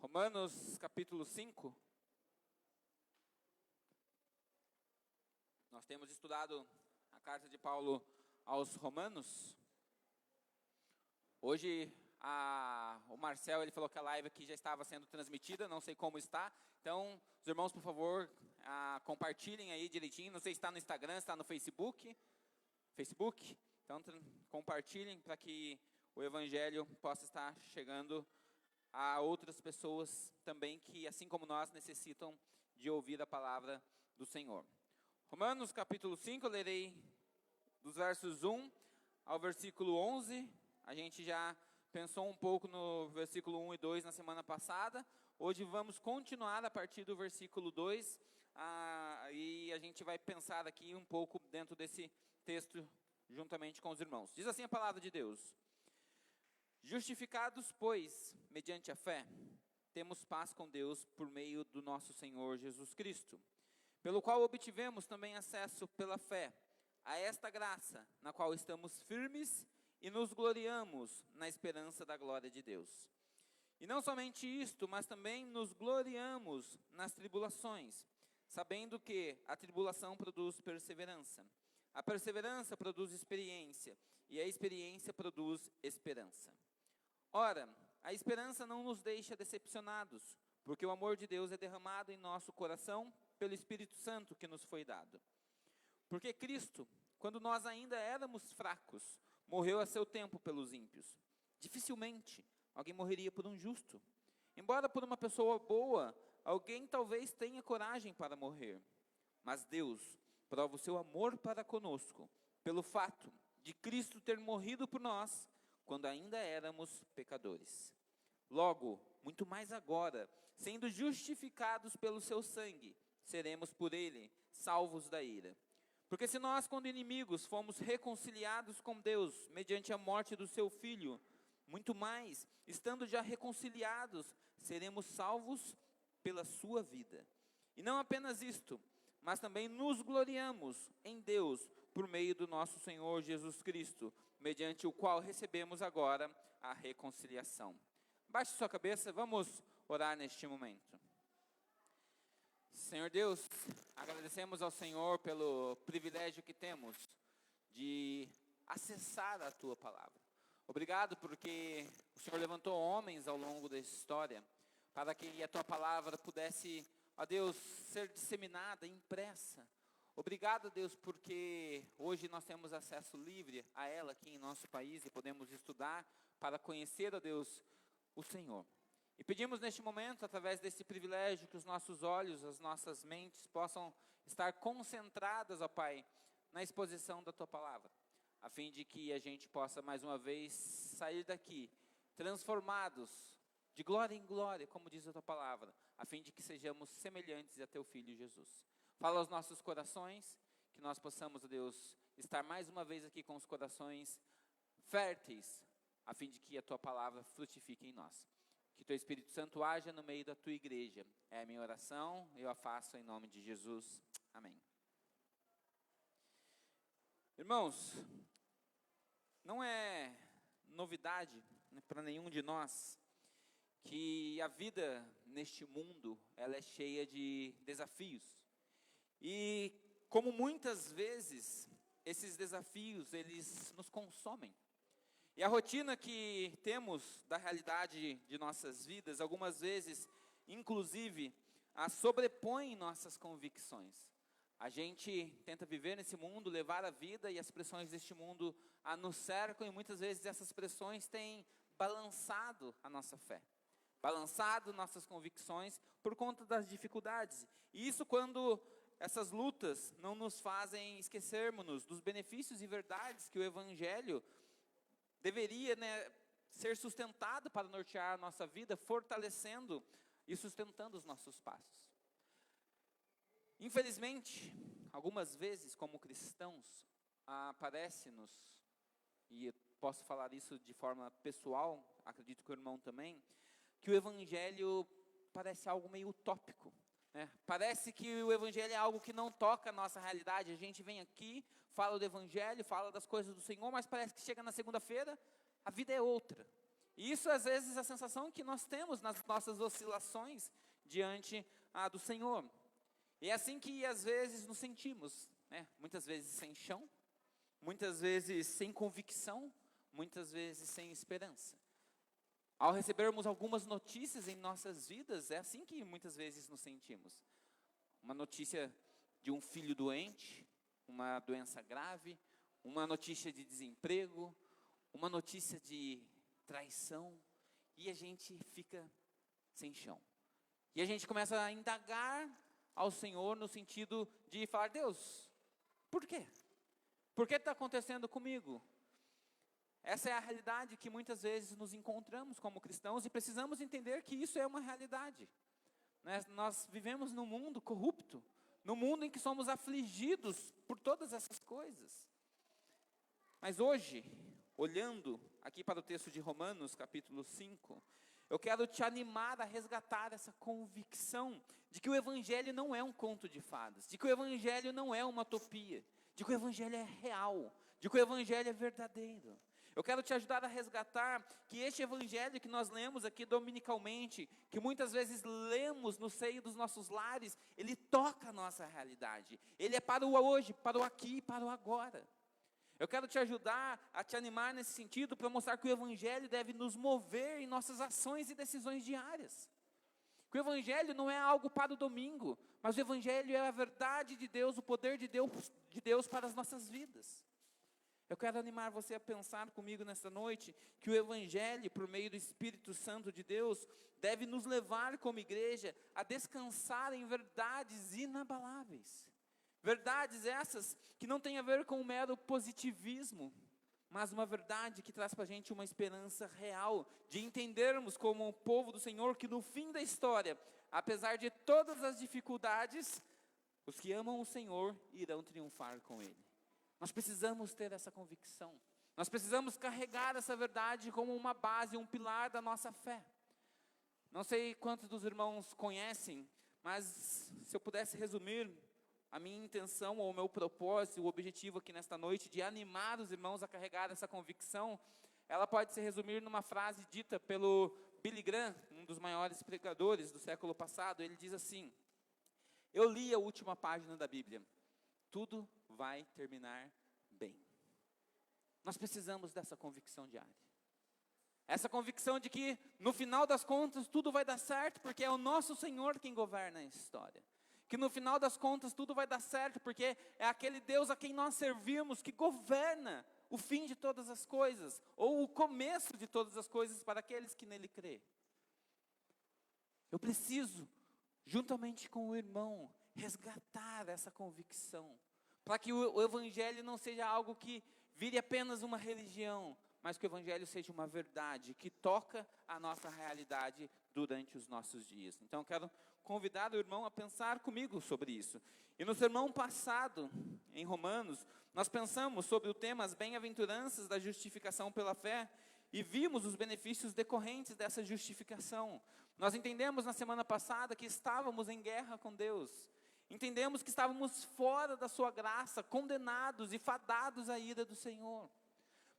Romanos capítulo 5. Nós temos estudado a carta de Paulo aos Romanos. Hoje o Marcel ele falou que a live aqui já estava sendo transmitida, não sei como está. Então, os irmãos, por favor, compartilhem aí direitinho. Não sei se está no Instagram, se está no Facebook. Então, compartilhem para que o Evangelho possa estar chegando a outras pessoas também que, assim como nós, necessitam de ouvir a palavra do Senhor. Romanos capítulo 5, eu lerei dos versos 1 ao versículo 11. A gente já pensou um pouco no versículo 1 e 2 na semana passada. Hoje vamos continuar a partir do versículo 2. E a gente vai pensar aqui um pouco dentro desse texto, juntamente com os irmãos. Diz assim a palavra de Deus: Justificados, pois, mediante a fé, temos paz com Deus por meio do nosso Senhor Jesus Cristo, pelo qual obtivemos também acesso pela fé a esta graça, na qual estamos firmes e nos gloriamos na esperança da glória de Deus. E não somente isto, mas também nos gloriamos nas tribulações, sabendo que a tribulação produz perseverança. A perseverança produz experiência, e a experiência produz esperança. Ora, a esperança não nos deixa decepcionados, porque o amor de Deus é derramado em nosso coração pelo Espírito Santo que nos foi dado. Porque Cristo, quando nós ainda éramos fracos, morreu a seu tempo pelos ímpios. Dificilmente alguém morreria por um justo. Embora por uma pessoa boa, alguém talvez tenha coragem para morrer. Mas Deus prova o seu amor para conosco, pelo fato de Cristo ter morrido por nós, quando ainda éramos pecadores. Logo, muito mais agora, sendo justificados pelo seu sangue, seremos por ele salvos da ira. Porque se nós, quando inimigos, fomos reconciliados com Deus, mediante a morte do seu Filho, muito mais, estando já reconciliados, seremos salvos pela sua vida. E não apenas isto, mas também nos gloriamos em Deus, por meio do nosso Senhor Jesus Cristo, mediante o qual recebemos agora a reconciliação. Baixe sua cabeça, vamos orar neste momento. Senhor Deus, agradecemos ao Senhor pelo privilégio que temos de acessar a Tua palavra. Obrigado porque o Senhor levantou homens ao longo da história, para que a Tua palavra pudesse, ó Deus, ser disseminada, impressa. Obrigado, Deus, porque hoje nós temos acesso livre a ela aqui em nosso país e podemos estudar para conhecer, ó Deus, o Senhor. E pedimos neste momento, através desse privilégio, que os nossos olhos, as nossas mentes possam estar concentradas, ó Pai, na exposição da Tua palavra, a fim de que a gente possa mais uma vez sair daqui transformados de glória em glória, como diz a Tua palavra, a fim de que sejamos semelhantes a Teu Filho Jesus. Fala aos nossos corações, que nós possamos, ó Deus, estar mais uma vez aqui com os corações férteis, a fim de que a Tua palavra frutifique em nós. Que Teu Espírito Santo haja no meio da Tua igreja. É a minha oração, eu a faço em nome de Jesus. Amém. Irmãos, não é novidade para nenhum de nós que a vida neste mundo, ela é cheia de desafios. E como muitas vezes esses desafios, eles nos consomem. E a rotina que temos da realidade de nossas vidas, algumas vezes, inclusive, a sobrepõe nossas convicções. A gente tenta viver nesse mundo, levar a vida, e as pressões deste mundo nos cercam, e muitas vezes essas pressões têm balançado a nossa fé, balançado nossas convicções por conta das dificuldades. E isso quando essas lutas não nos fazem esquecermos dos benefícios e verdades que o Evangelho deveria, ser sustentado para nortear a nossa vida, fortalecendo e sustentando os nossos passos. Infelizmente, algumas vezes como cristãos, aparece-nos, e eu posso falar isso de forma pessoal, acredito que o irmão também, que o Evangelho parece algo meio utópico. Parece que o Evangelho é algo que não toca a nossa realidade. A gente vem aqui, fala do Evangelho, fala das coisas do Senhor, mas parece que chega na segunda-feira, a vida é outra. E isso, às vezes, é a sensação que nós temos nas nossas oscilações diante do Senhor. E é assim que, às vezes, nos sentimos, né? Muitas vezes sem chão, muitas vezes sem convicção, muitas vezes sem esperança. Ao recebermos algumas notícias em nossas vidas, é assim que muitas vezes nos sentimos. Uma notícia de um filho doente, uma doença grave, uma notícia de desemprego, uma notícia de traição, e a gente fica sem chão. E a gente começa a indagar ao Senhor no sentido de falar: Deus, por quê? Por que está acontecendo comigo? Essa é a realidade que muitas vezes nos encontramos como cristãos e precisamos entender que isso é uma realidade. Nós vivemos num mundo corrupto, num mundo em que somos afligidos por todas essas coisas. Mas hoje, olhando aqui para o texto de Romanos, capítulo 5, eu quero te animar a resgatar essa convicção de que o Evangelho não é um conto de fadas, de que o Evangelho não é uma utopia, de que o Evangelho é real, de que o Evangelho é verdadeiro. Eu quero te ajudar a resgatar que este Evangelho que nós lemos aqui dominicalmente, que muitas vezes lemos no seio dos nossos lares, ele toca a nossa realidade. Ele é para o hoje, para o aqui e para o agora. Eu quero te ajudar a te animar nesse sentido para mostrar que o Evangelho deve nos mover em nossas ações e decisões diárias. Que o Evangelho não é algo para o domingo, mas o Evangelho é a verdade de Deus, o poder de Deus para as nossas vidas. Eu quero animar você a pensar comigo nesta noite que o Evangelho, por meio do Espírito Santo de Deus, deve nos levar como igreja a descansar em verdades inabaláveis. Verdades essas que não têm a ver com um mero positivismo, mas uma verdade que traz para a gente uma esperança real, de entendermos como o povo do Senhor que no fim da história, apesar de todas as dificuldades, os que amam o Senhor irão triunfar com Ele. Nós precisamos ter essa convicção, nós precisamos carregar essa verdade como uma base, um pilar da nossa fé. Não sei quantos dos irmãos conhecem, mas se eu pudesse resumir a minha intenção ou o meu propósito, o objetivo aqui nesta noite de animar os irmãos a carregar essa convicção, ela pode se resumir numa frase dita pelo Billy Graham, um dos maiores pregadores do século passado. Ele diz assim: eu li a última página da Bíblia, tudo vai terminar bem. Nós precisamos dessa convicção diária. Essa convicção de que no final das contas tudo vai dar certo, porque é o nosso Senhor quem governa a história. Que no final das contas tudo vai dar certo, porque é aquele Deus a quem nós servimos que governa o fim de todas as coisas, ou o começo de todas as coisas para aqueles que nele crê. Eu preciso, juntamente com o irmão, resgatar essa convicção, para que o Evangelho não seja algo que vire apenas uma religião, mas que o Evangelho seja uma verdade, que toca a nossa realidade durante os nossos dias. Então eu quero convidar o irmão a pensar comigo sobre isso. E no sermão passado, em Romanos, nós pensamos sobre o tema as bem-aventuranças da justificação pela fé, e vimos os benefícios decorrentes dessa justificação. Nós entendemos na semana passada que estávamos em guerra com Deus. Entendemos que estávamos fora da sua graça, condenados e fadados à ira do Senhor.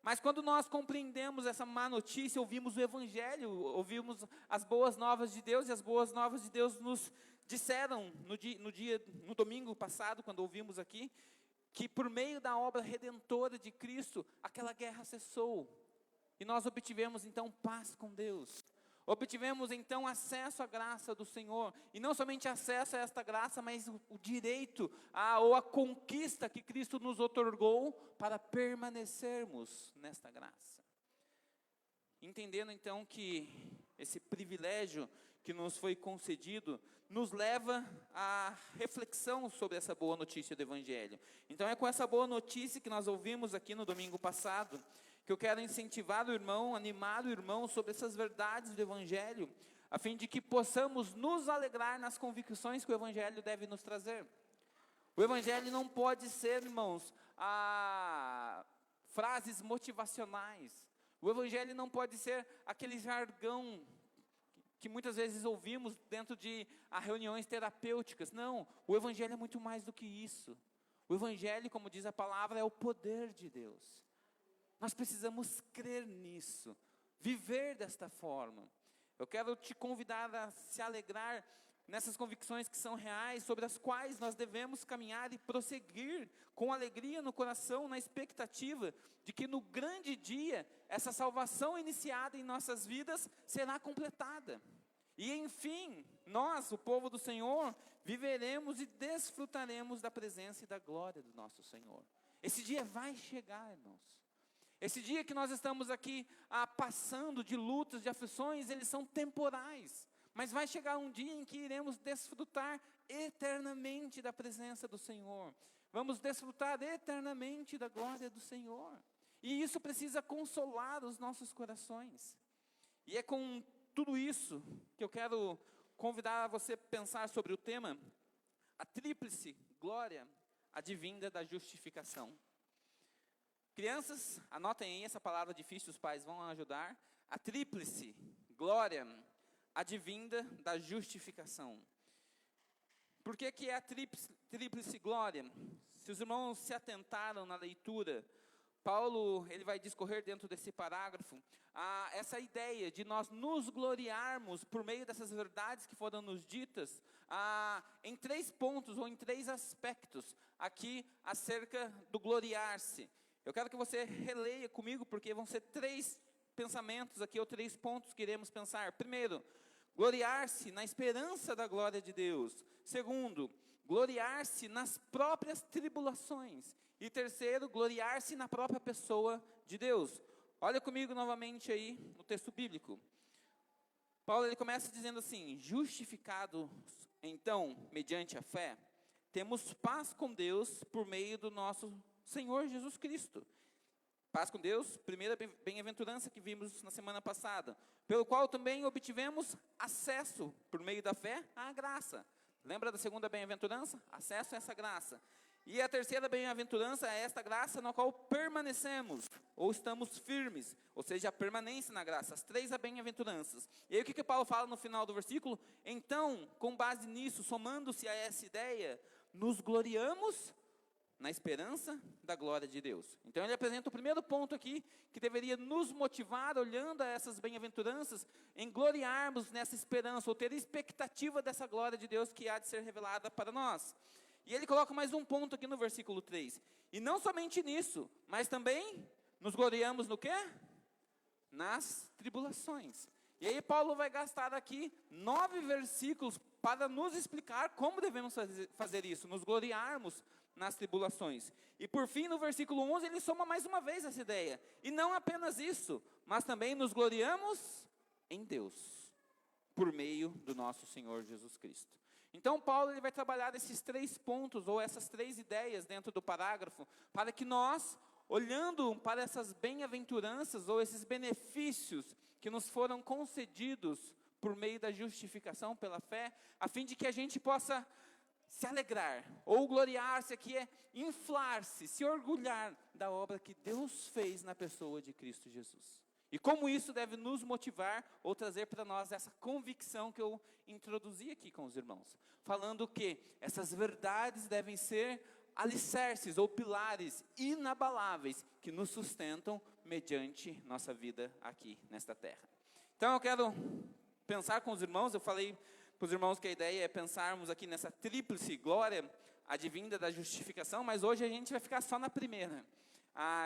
Mas quando nós compreendemos essa má notícia, ouvimos o Evangelho, ouvimos as boas novas de Deus, e as boas novas de Deus nos disseram no domingo passado, quando ouvimos aqui, que por meio da obra redentora de Cristo, aquela guerra cessou, e nós obtivemos então paz com Deus. Obtivemos então acesso à graça do Senhor, e não somente acesso a esta graça, mas o direito ou a conquista que Cristo nos otorgou para permanecermos nesta graça. Entendendo então que esse privilégio que nos foi concedido, nos leva à reflexão sobre essa boa notícia do Evangelho. Então é com essa boa notícia que nós ouvimos aqui no domingo passado, que eu quero incentivar o irmão, animar o irmão sobre essas verdades do Evangelho, a fim de que possamos nos alegrar nas convicções que o Evangelho deve nos trazer. O Evangelho não pode ser, irmãos, frases motivacionais. O Evangelho não pode ser aquele jargão que muitas vezes ouvimos dentro de reuniões terapêuticas. Não, o Evangelho é muito mais do que isso. O Evangelho, como diz a palavra, é o poder de Deus. Nós precisamos crer nisso. viver desta forma. Eu quero te convidar a se alegrar nessas convicções que são reais, sobre as quais nós devemos caminhar e prosseguir com alegria no coração, na expectativa de que no grande dia, essa salvação iniciada em nossas vidas será completada. E enfim, nós, o povo do Senhor, viveremos e desfrutaremos da presença e da glória do nosso Senhor. Esse dia vai chegar, irmãos. Esse dia que nós estamos aqui passando de lutas, de aflições, eles são temporais. Mas vai chegar um dia em que iremos desfrutar eternamente da presença do Senhor. Vamos desfrutar eternamente da glória do Senhor. E isso precisa consolar os nossos corações. E é com tudo isso que eu quero convidar você a pensar sobre o tema, a tríplice glória advinda da justificação. Crianças, anotem aí essa palavra difícil, os pais vão ajudar. A tríplice glória advinda da justificação. Por que é a tríplice glória? Se os irmãos se atentaram na leitura, Paulo ele vai discorrer dentro desse parágrafo essa ideia de nós nos gloriarmos por meio dessas verdades que foram nos ditas em 3 pontos ou em 3 aspectos aqui acerca do gloriar-se. Eu quero que você releia comigo, porque vão ser 3 pensamentos aqui, ou 3 pontos que iremos pensar. Primeiro, gloriar-se na esperança da glória de Deus. Segundo, gloriar-se nas próprias tribulações. E terceiro, gloriar-se na própria pessoa de Deus. Olha comigo novamente aí no texto bíblico. Paulo ele começa dizendo assim: justificados então, mediante a fé, temos paz com Deus por meio do nosso Senhor Jesus Cristo. Paz com Deus, primeira bem-aventurança que vimos na semana passada, pelo qual também obtivemos acesso, por meio da fé, à graça. Lembra da segunda bem-aventurança? Acesso a essa graça. E a terceira bem-aventurança é esta graça na qual permanecemos, ou estamos firmes, ou seja, a permanência na graça, as 3 bem-aventuranças. E aí o que Paulo fala no final do versículo? Então, com base nisso, somando-se a essa ideia, nos gloriamos na esperança da glória de Deus. Então ele apresenta o primeiro ponto aqui, que deveria nos motivar, olhando a essas bem-aventuranças, em gloriarmos nessa esperança, ou ter expectativa dessa glória de Deus que há de ser revelada para nós. E ele coloca mais um ponto aqui no versículo 3. E não somente nisso, mas também nos gloriamos no quê? Nas tribulações. E aí Paulo vai gastar aqui 9 versículos para nos explicar como devemos fazer isso, nos gloriarmos nas tribulações. E por fim, no versículo 11, ele soma mais uma vez essa ideia. E não apenas isso, mas também nos gloriamos em Deus, por meio do nosso Senhor Jesus Cristo. Então Paulo ele vai trabalhar esses 3 pontos, ou essas 3 ideias dentro do parágrafo, para que nós, olhando para essas bem-aventuranças, ou esses benefícios que nos foram concedidos por meio da justificação pela fé, a fim de que a gente possa se alegrar, ou gloriar-se aqui é inflar-se, se orgulhar da obra que Deus fez na pessoa de Cristo Jesus. E como isso deve nos motivar, ou trazer para nós essa convicção que eu introduzi aqui com os irmãos. Falando que essas verdades devem ser alicerces ou pilares inabaláveis que nos sustentam mediante nossa vida aqui nesta terra. Então eu quero pensar com os irmãos, eu falei para os irmãos que a ideia é pensarmos aqui nessa tríplice glória advinda da justificação, mas hoje a gente vai ficar só na primeira.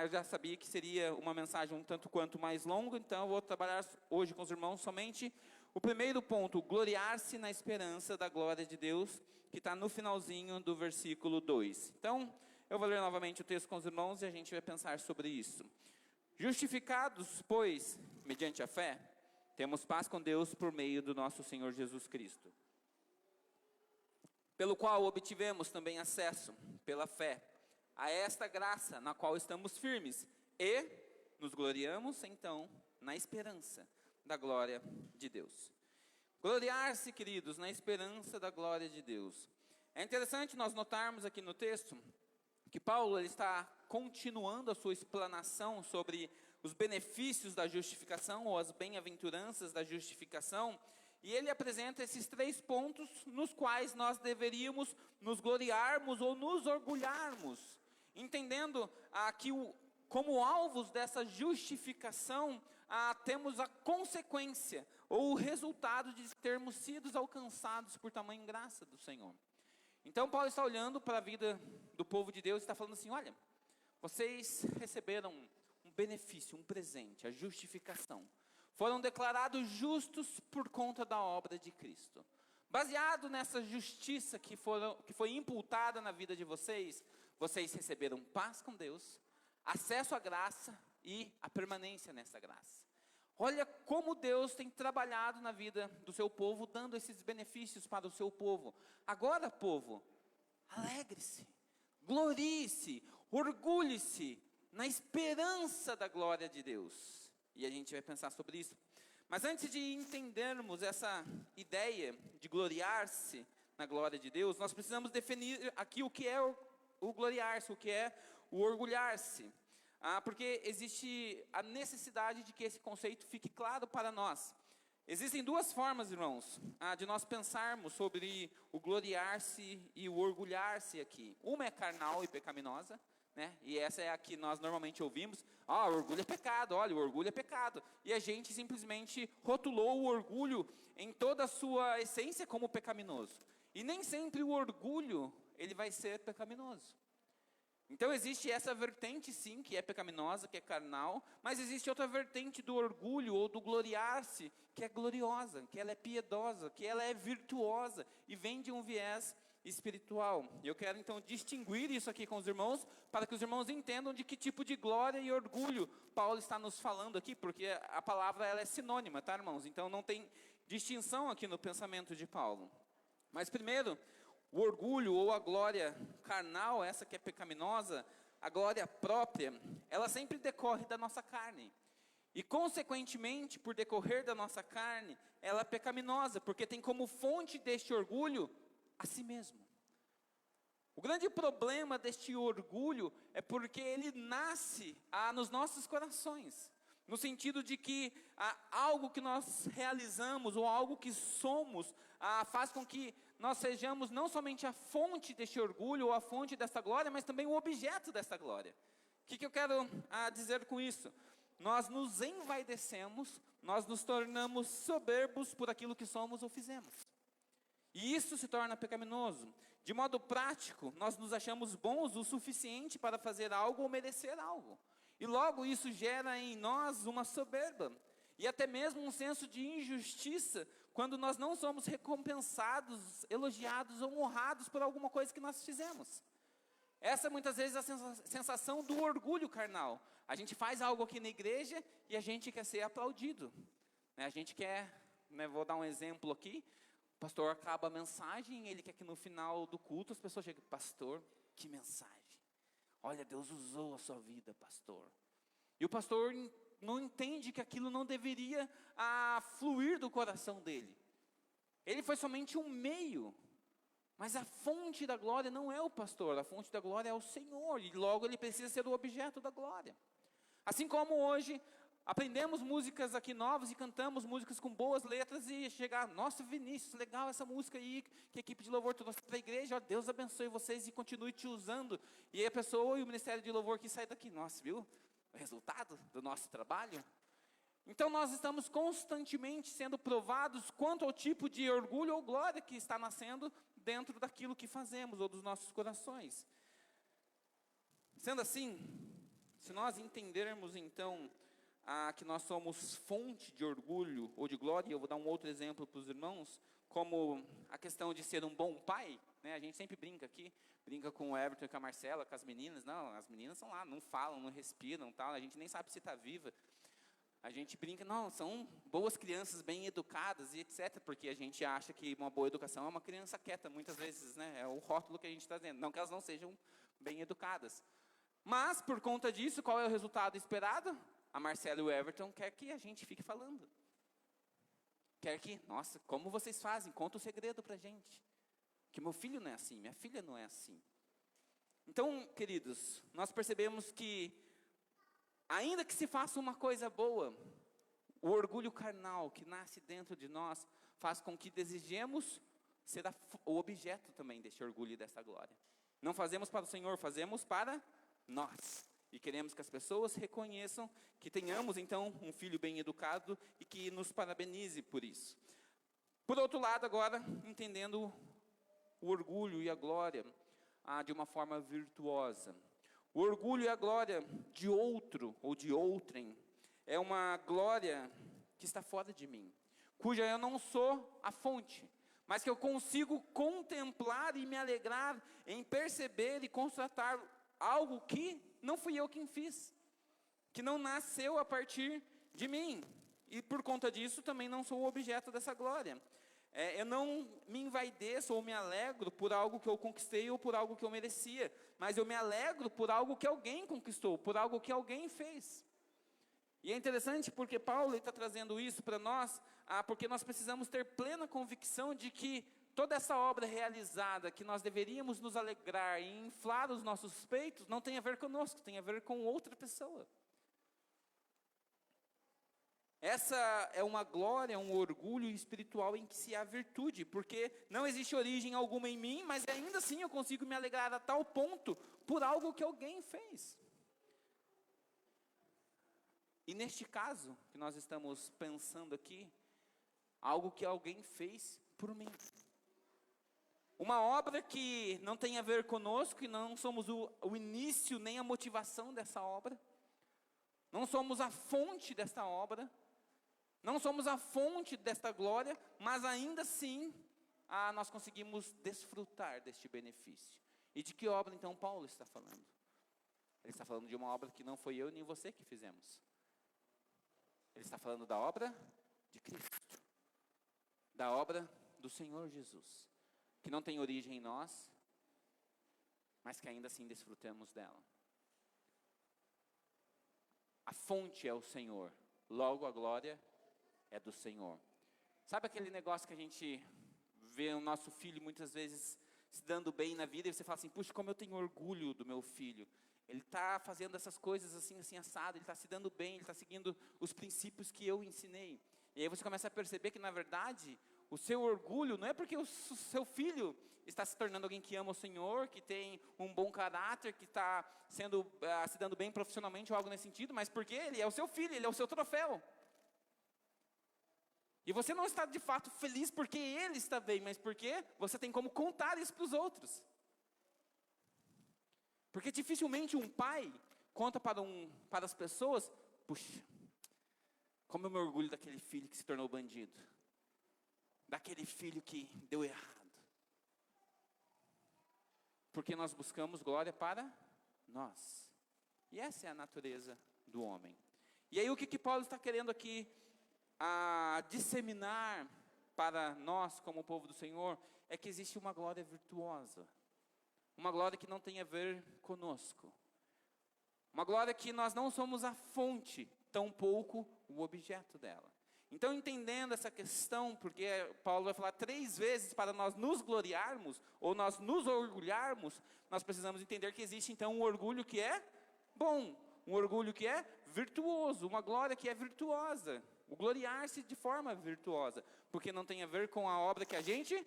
Eu já sabia que seria uma mensagem um tanto quanto mais longa, então eu vou trabalhar hoje com os irmãos somente o primeiro ponto, gloriar-se na esperança da glória de Deus, que está no finalzinho do versículo 2. Então, eu vou ler novamente o texto com os irmãos e a gente vai pensar sobre isso. Justificados, pois, mediante a fé, temos paz com Deus por meio do nosso Senhor Jesus Cristo, pelo qual obtivemos também acesso, pela fé, a esta graça na qual estamos firmes e nos gloriamos, então, na esperança da glória de Deus. Gloriar-se, queridos, na esperança da glória de Deus. É interessante nós notarmos aqui no texto que Paulo ele está continuando a sua explanação sobre os benefícios da justificação, ou as bem-aventuranças da justificação, e ele apresenta esses 3 pontos nos quais nós deveríamos nos gloriarmos ou nos orgulharmos, entendendo que como alvos dessa justificação, temos a consequência ou o resultado de termos sido alcançados por tamanha graça do Senhor. Então Paulo está olhando para a vida do povo de Deus e está falando assim: olha, vocês receberam um benefício, um presente, a justificação. Foram declarados justos por conta da obra de Cristo. Baseado nessa justiça que foi imputada na vida de vocês, vocês receberam paz com Deus, acesso à graça e a permanência nessa graça. Olha como Deus tem trabalhado na vida do seu povo, dando esses benefícios para o seu povo. Agora, povo, alegre-se, glorie-se, orgulhe-se na esperança da glória de Deus. E a gente vai pensar sobre isso. Mas antes de entendermos essa ideia de gloriar-se na glória de Deus, nós precisamos definir aqui o que é o gloriar-se, o que é o orgulhar-se. Porque existe a necessidade de que esse conceito fique claro para nós. Existem duas formas, irmãos, de nós pensarmos sobre o gloriar-se e o orgulhar-se aqui. Uma é carnal e pecaminosa, né? E essa é a que nós normalmente ouvimos. O orgulho é pecado, olha, o orgulho é pecado. E a gente simplesmente rotulou o orgulho em toda a sua essência como pecaminoso. E nem sempre o orgulho, ele vai ser pecaminoso. Então existe essa vertente sim, que é pecaminosa, que é carnal, mas existe outra vertente do orgulho ou do gloriar-se, que é gloriosa, que ela é piedosa, que ela é virtuosa e vem de um viés espiritual. Eu quero então distinguir isso aqui com os irmãos, para que os irmãos entendam de que tipo de glória e orgulho Paulo está nos falando aqui, porque a palavra ela é sinônima, tá, irmãos? Então não tem distinção aqui no pensamento de Paulo. Mas primeiro, o orgulho ou a glória carnal, essa que é pecaminosa, a glória própria, ela sempre decorre da nossa carne. E consequentemente, por decorrer da nossa carne, ela é pecaminosa, porque tem como fonte deste orgulho a si mesmo. O grande problema deste orgulho é porque ele nasce nos nossos corações. No sentido de que algo que nós realizamos ou algo que somos faz com que nós sejamos não somente a fonte deste orgulho ou a fonte desta glória, mas também o objeto desta glória. O que eu quero dizer com isso? Nós nos envaidecemos, nós nos tornamos soberbos por aquilo que somos ou fizemos. E isso se torna pecaminoso. De modo prático, nós nos achamos bons o suficiente para fazer algo ou merecer algo. E logo isso gera em nós uma soberba. E até mesmo um senso de injustiça, quando nós não somos recompensados, elogiados ou honrados por alguma coisa que nós fizemos. Essa muitas vezes é a sensação do orgulho carnal. A gente faz algo aqui na igreja e a gente quer ser aplaudido. A gente quer, vou dar um exemplo aqui, o pastor acaba a mensagem, ele quer que no final do culto as pessoas cheguem: pastor, que mensagem. Olha, Deus usou a sua vida, pastor. E o pastor não entende que aquilo não deveria fluir do coração dele. Ele foi somente um meio. Mas a fonte da glória não é o pastor, a fonte da glória é o Senhor. E logo ele precisa ser o objeto da glória. Assim como hoje aprendemos músicas aqui novas e cantamos músicas com boas letras e chegar: nossa, Vinícius, legal essa música aí que a equipe de louvor trouxe para a igreja, Deus abençoe vocês e continue te usando. E aí a pessoa e o ministério de louvor que sai daqui: nossa, viu o resultado do nosso trabalho? Então nós estamos constantemente sendo provados quanto ao tipo de orgulho ou glória que está nascendo dentro daquilo que fazemos ou dos nossos corações. Sendo assim, se nós entendermos então que nós somos fonte de orgulho ou de glória, e eu vou dar um outro exemplo para os irmãos, como a questão de ser um bom pai, a gente sempre brinca aqui, brinca com o Everton e com a Marcela, com as meninas. Não, as meninas são lá, não falam, não respiram, tal, a gente nem sabe se está viva. A gente brinca, não, são boas crianças, bem educadas e etc, porque a gente acha que uma boa educação é uma criança quieta, muitas vezes, é o rótulo que a gente está dizendo, não que elas não sejam bem educadas. Mas, por conta disso, qual é o resultado esperado? A Marcela e o Everton quer que a gente fique falando. Quer que, nossa, como vocês fazem? Conta o segredo pra gente. Que meu filho não é assim, minha filha não é assim. Então, queridos, nós percebemos que ainda que se faça uma coisa boa, o orgulho carnal que nasce dentro de nós faz com que desejemos ser o objeto também deste orgulho e dessa glória. Não fazemos para o Senhor, fazemos para nós. E queremos que as pessoas reconheçam que tenhamos, então, um filho bem educado e que nos parabenize por isso. Por outro lado, agora, entendendo o orgulho e a glória de uma forma virtuosa. O orgulho e a glória de outro ou de outrem é uma glória que está fora de mim, cuja eu não sou a fonte, mas que eu consigo contemplar e me alegrar em perceber e constatar algo que não fui eu quem fiz, que não nasceu a partir de mim, e por conta disso também não sou o objeto dessa glória. Eu não me envaideço ou me alegro por algo que eu conquistei ou por algo que eu merecia, mas eu me alegro por algo que alguém conquistou, por algo que alguém fez. E é interessante porque Paulo está trazendo isso para nós, porque nós precisamos ter plena convicção de que toda essa obra realizada, que nós deveríamos nos alegrar e inflar os nossos peitos, não tem a ver conosco, tem a ver com outra pessoa. Essa é uma glória, um orgulho espiritual em que se há virtude, porque não existe origem alguma em mim, mas ainda assim eu consigo me alegrar a tal ponto por algo que alguém fez. E neste caso, que nós estamos pensando aqui, algo que alguém fez por mim. Uma obra que não tem a ver conosco, e não somos o início nem a motivação dessa obra. Não somos a fonte desta obra. Não somos a fonte desta glória, mas ainda assim, nós conseguimos desfrutar deste benefício. E de que obra então Paulo está falando? Ele está falando de uma obra que não foi eu nem você que fizemos. Ele está falando da obra de Cristo, da obra do Senhor Jesus, que não tem origem em nós, mas que ainda assim desfrutamos dela. A fonte é o Senhor, logo a glória é do Senhor. Sabe aquele negócio que a gente vê o nosso filho muitas vezes se dando bem na vida, e você fala assim, puxa, como eu tenho orgulho do meu filho. Ele está fazendo essas coisas assim, assim, assado, ele está se dando bem, ele está seguindo os princípios que eu ensinei. E aí você começa a perceber que, na verdade, o seu orgulho não é porque o seu filho está se tornando alguém que ama o Senhor, que tem um bom caráter, que está se dando bem profissionalmente ou algo nesse sentido, mas porque ele é o seu filho, ele é o seu troféu. E você não está de fato feliz porque ele está bem, mas porque você tem como contar isso para os outros. Porque dificilmente um pai conta para as pessoas, puxa, como eu me orgulho daquele filho que se tornou bandido, daquele filho que deu errado. Porque nós buscamos glória para nós. E essa é a natureza do homem. E aí o que Paulo está querendo aqui disseminar para nós como povo do Senhor, é que existe uma glória virtuosa. Uma glória que não tem a ver conosco. Uma glória que nós não somos a fonte, tampouco o objeto dela. Então, entendendo essa questão, porque Paulo vai falar 3 vezes para nós nos gloriarmos, ou nós nos orgulharmos, nós precisamos entender que existe então um orgulho que é bom, um orgulho que é virtuoso, uma glória que é virtuosa. O gloriar-se de forma virtuosa, porque não tem a ver com a obra que a gente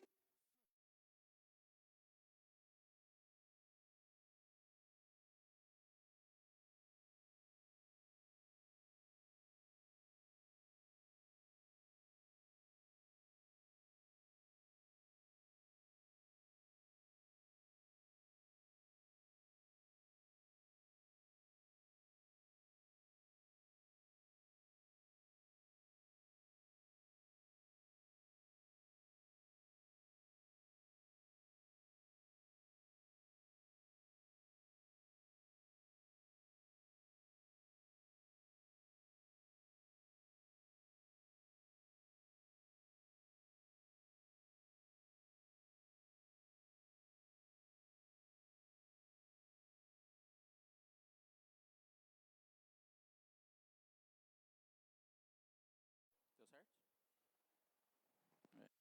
Deu certo?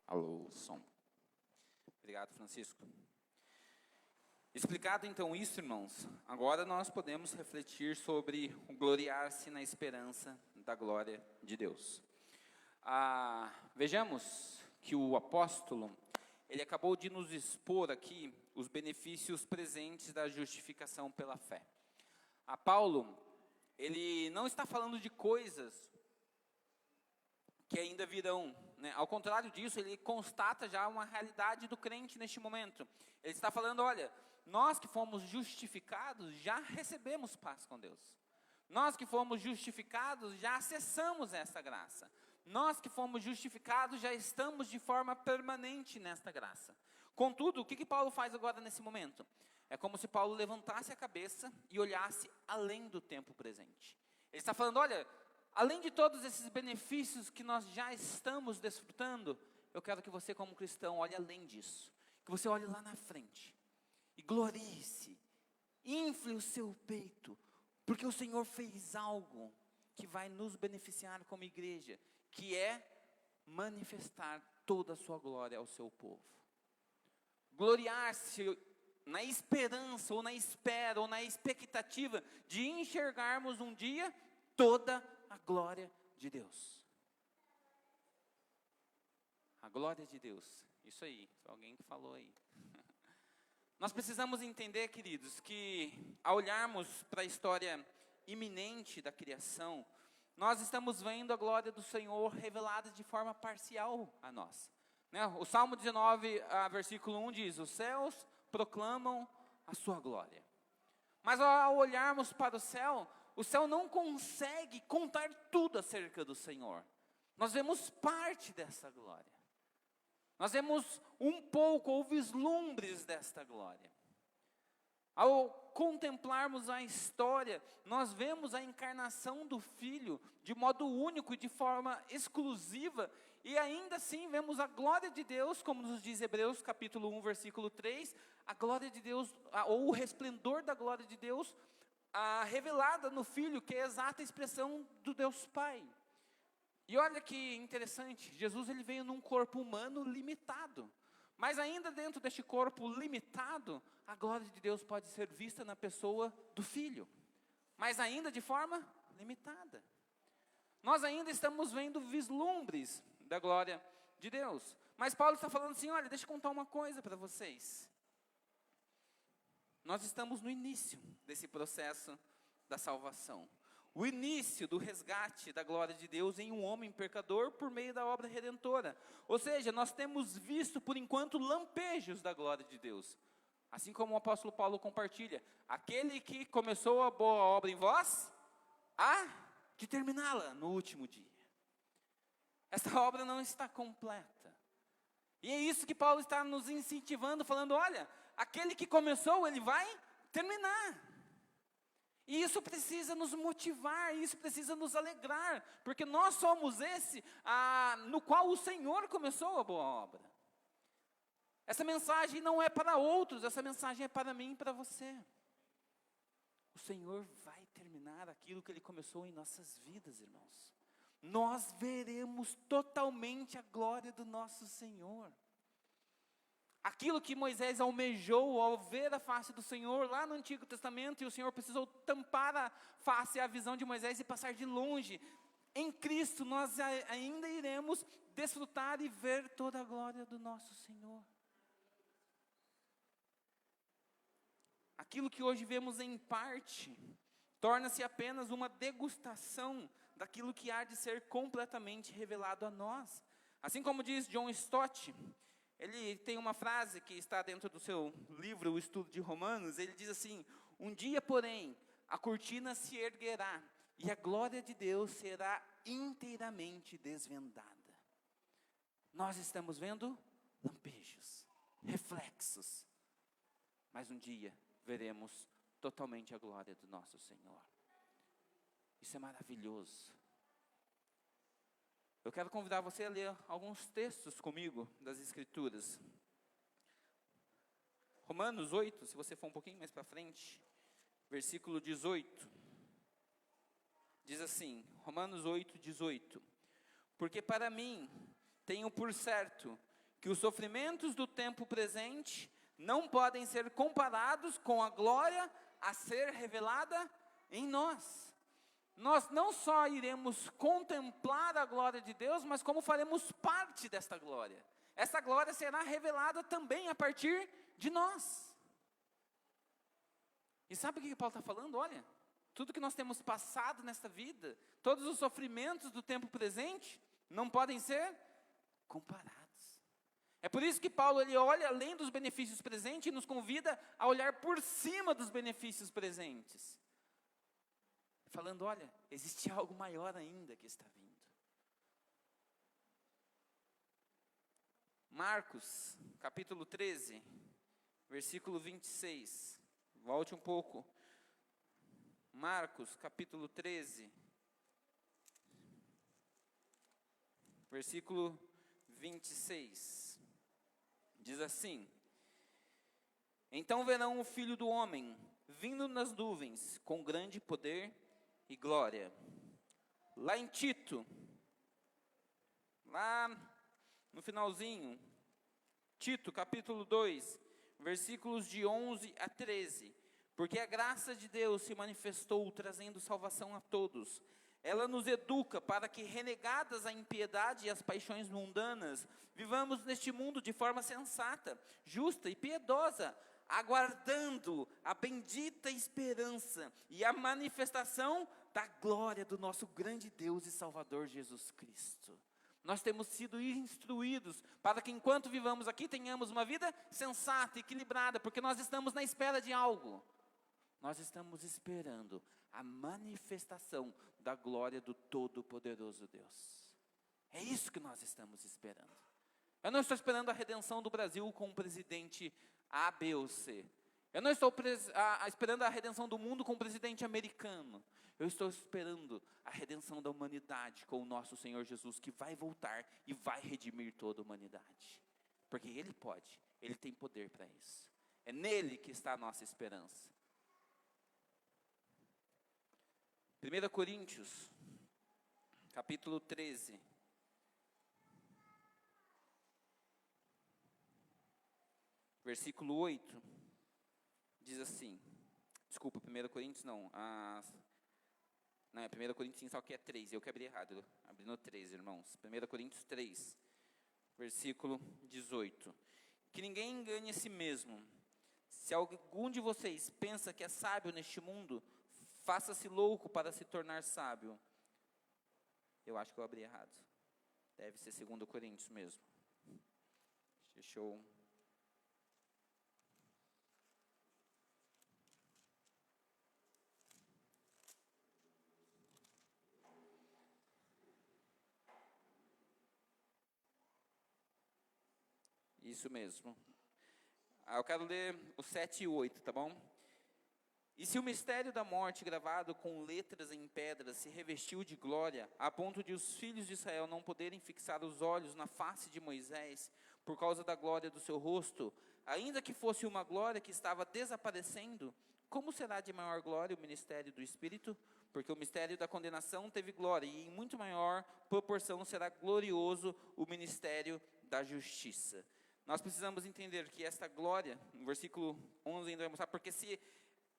Alô, som. Obrigado, Francisco. Explicado então isso, irmãos, agora nós podemos refletir sobre o gloriar-se na esperança da glória de Deus. Vejamos que o apóstolo, ele acabou de nos expor aqui os benefícios presentes da justificação pela fé. A Paulo, ele não está falando de coisas que ainda virão, né? Ao contrário disso, ele constata já uma realidade do crente neste momento. Ele está falando, olha, nós que fomos justificados, já recebemos paz com Deus. Nós que fomos justificados, já acessamos essa graça. Nós que fomos justificados, já estamos de forma permanente nesta graça. Contudo, o que Paulo faz agora nesse momento? É como se Paulo levantasse a cabeça e olhasse além do tempo presente. Ele está falando, olha, além de todos esses benefícios que nós já estamos desfrutando, eu quero que você como cristão olhe além disso. Que você olhe lá na frente e glorie-se, infle o seu peito, porque o Senhor fez algo que vai nos beneficiar como igreja, que é manifestar toda a sua glória ao seu povo. Gloriar-se na esperança, ou na espera, ou na expectativa de enxergarmos um dia toda a glória de Deus. A glória de Deus, isso aí, foi alguém que falou aí. Nós precisamos entender, queridos, que ao olharmos para a história iminente da criação, nós estamos vendo a glória do Senhor revelada de forma parcial a nós. Né? O Salmo 19, versículo 1 diz, os céus proclamam a sua glória. Mas ao olharmos para o céu não consegue contar tudo acerca do Senhor. Nós vemos parte dessa glória. Nós vemos um pouco ou vislumbres desta glória. Ao contemplarmos a história, nós vemos a encarnação do Filho de modo único e de forma exclusiva, e ainda assim vemos a glória de Deus, como nos diz Hebreus capítulo 1, versículo 3, a glória de Deus, ou o resplendor da glória de Deus, revelada no Filho, que é a exata expressão do Deus Pai. E olha que interessante, Jesus ele veio num corpo humano limitado, mas ainda dentro deste corpo limitado, a glória de Deus pode ser vista na pessoa do Filho, mas ainda de forma limitada. Nós ainda estamos vendo vislumbres da glória de Deus, mas Paulo está falando assim, olha, deixa eu contar uma coisa para vocês. Nós estamos no início desse processo da salvação. O início do resgate da glória de Deus em um homem pecador por meio da obra redentora. Ou seja, nós temos visto por enquanto lampejos da glória de Deus. Assim como o apóstolo Paulo compartilha, aquele que começou a boa obra em vós, há de terminá-la no último dia. Essa obra não está completa. E é isso que Paulo está nos incentivando, falando, olha, aquele que começou, ele vai terminar. E isso precisa nos motivar, isso precisa nos alegrar, porque nós somos esse no qual o Senhor começou a boa obra. Essa mensagem não é para outros, essa mensagem é para mim e para você. O Senhor vai terminar aquilo que Ele começou em nossas vidas, irmãos. Nós veremos totalmente a glória do nosso Senhor. Aquilo que Moisés almejou ao ver a face do Senhor lá no Antigo Testamento, e o Senhor precisou tampar a face, a visão de Moisés e passar de longe. Em Cristo nós ainda iremos desfrutar e ver toda a glória do nosso Senhor. Aquilo que hoje vemos em parte, torna-se apenas uma degustação daquilo que há de ser completamente revelado a nós. Assim como diz John Stott, ele tem uma frase que está dentro do seu livro, O Estudo de Romanos, ele diz assim, um dia, porém, a cortina se erguerá, e a glória de Deus será inteiramente desvendada. Nós estamos vendo lampejos, reflexos, mas um dia veremos totalmente a glória do nosso Senhor. Isso é maravilhoso. Eu quero convidar você a ler alguns textos comigo das Escrituras. Romanos 8, se você for um pouquinho mais para frente, versículo 18. Diz assim, Romanos 8, 18. Porque para mim, tenho por certo, que os sofrimentos do tempo presente não podem ser comparados com a glória a ser revelada em nós. Nós não só iremos contemplar a glória de Deus, mas como faremos parte desta glória. essa glória será revelada também a partir de nós. E sabe o que Paulo está falando? Olha, tudo que nós temos passado nesta vida, todos os sofrimentos do tempo presente, não podem ser comparados. É por isso que Paulo, ele olha além dos benefícios presentes e nos convida a olhar por cima dos benefícios presentes. Falando, olha, existe algo maior ainda que está vindo. Marcos, capítulo 13, versículo 26. Volte um pouco. Marcos, capítulo 13, versículo 26. Diz assim: então verão o Filho do Homem vindo nas nuvens com grande poder e glória. Lá em Tito, lá no finalzinho, Tito capítulo 2, versículos de 11 a 13. Porque a graça de Deus se manifestou trazendo salvação a todos. Ela nos educa para que, renegadas a impiedade e as paixões mundanas, vivamos neste mundo de forma sensata, justa e piedosa, aguardando a bendita esperança e a manifestação da glória do nosso grande Deus e Salvador Jesus Cristo. Nós temos sido instruídos para que, enquanto vivamos aqui, tenhamos uma vida sensata, equilibrada, porque nós estamos na espera de algo. Nós estamos esperando a manifestação da glória do Todo-Poderoso Deus. É isso que nós estamos esperando. Eu não estou esperando a redenção do Brasil com um presidente A, B ou C. Eu não estou esperando a redenção do mundo com um presidente americano. Eu estou esperando a redenção da humanidade com o nosso Senhor Jesus, que vai voltar e vai redimir toda a humanidade. Porque Ele pode, Ele tem poder para isso. É nele que está a nossa esperança. 1 Coríntios, capítulo 13. Versículo 8, diz assim, desculpa, 1 Coríntios não, não, é 1 Coríntios sim, só que é 3, eu que abri errado, abri no 13, irmãos. 1 Coríntios 3, versículo 18. Que ninguém engane a si mesmo. Se algum de vocês pensa que é sábio neste mundo, faça-se louco para se tornar sábio. Eu acho que eu abri errado. Deve ser 2 Coríntios mesmo. Deixa eu... Isso mesmo. Eu quero ler o 7 e 8, tá bom? E se o mistério da morte, gravado com letras em pedras, se revestiu de glória, a ponto de os filhos de Israel não poderem fixar os olhos na face de Moisés, por causa da glória do seu rosto, ainda que fosse uma glória que estava desaparecendo, como será de maior glória o ministério do Espírito? Porque o mistério da condenação teve glória, e em muito maior proporção será glorioso o ministério da justiça. Nós precisamos entender que esta glória, no versículo 11 ainda vai mostrar, porque se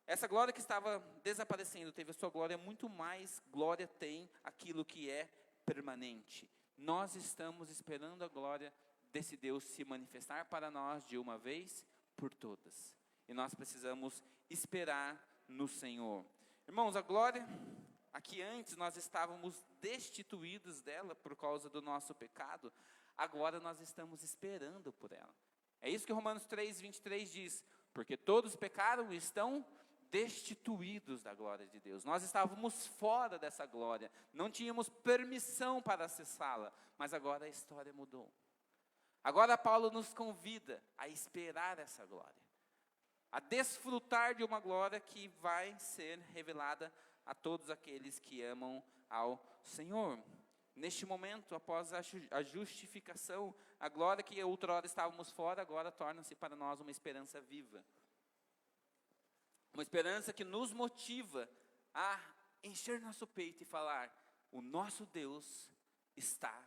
essa glória que estava desaparecendo teve a sua glória, muito mais glória tem aquilo que é permanente. Nós estamos esperando a glória desse Deus se manifestar para nós de uma vez por todas. E nós precisamos esperar no Senhor. Irmãos, a glória, aqui antes nós estávamos destituídos dela por causa do nosso pecado, agora nós estamos esperando por ela. É isso que Romanos 3, 23 diz, porque todos pecaram e estão destituídos da glória de Deus. Nós estávamos fora dessa glória, não tínhamos permissão para acessá-la, mas agora a história mudou. Agora Paulo nos convida a esperar essa glória, a desfrutar de uma glória que vai ser revelada a todos aqueles que amam ao Senhor. Neste momento, após a justificação, a glória que outrora estávamos fora, agora torna-se para nós uma esperança viva. Uma esperança que nos motiva a encher nosso peito e falar, o nosso Deus está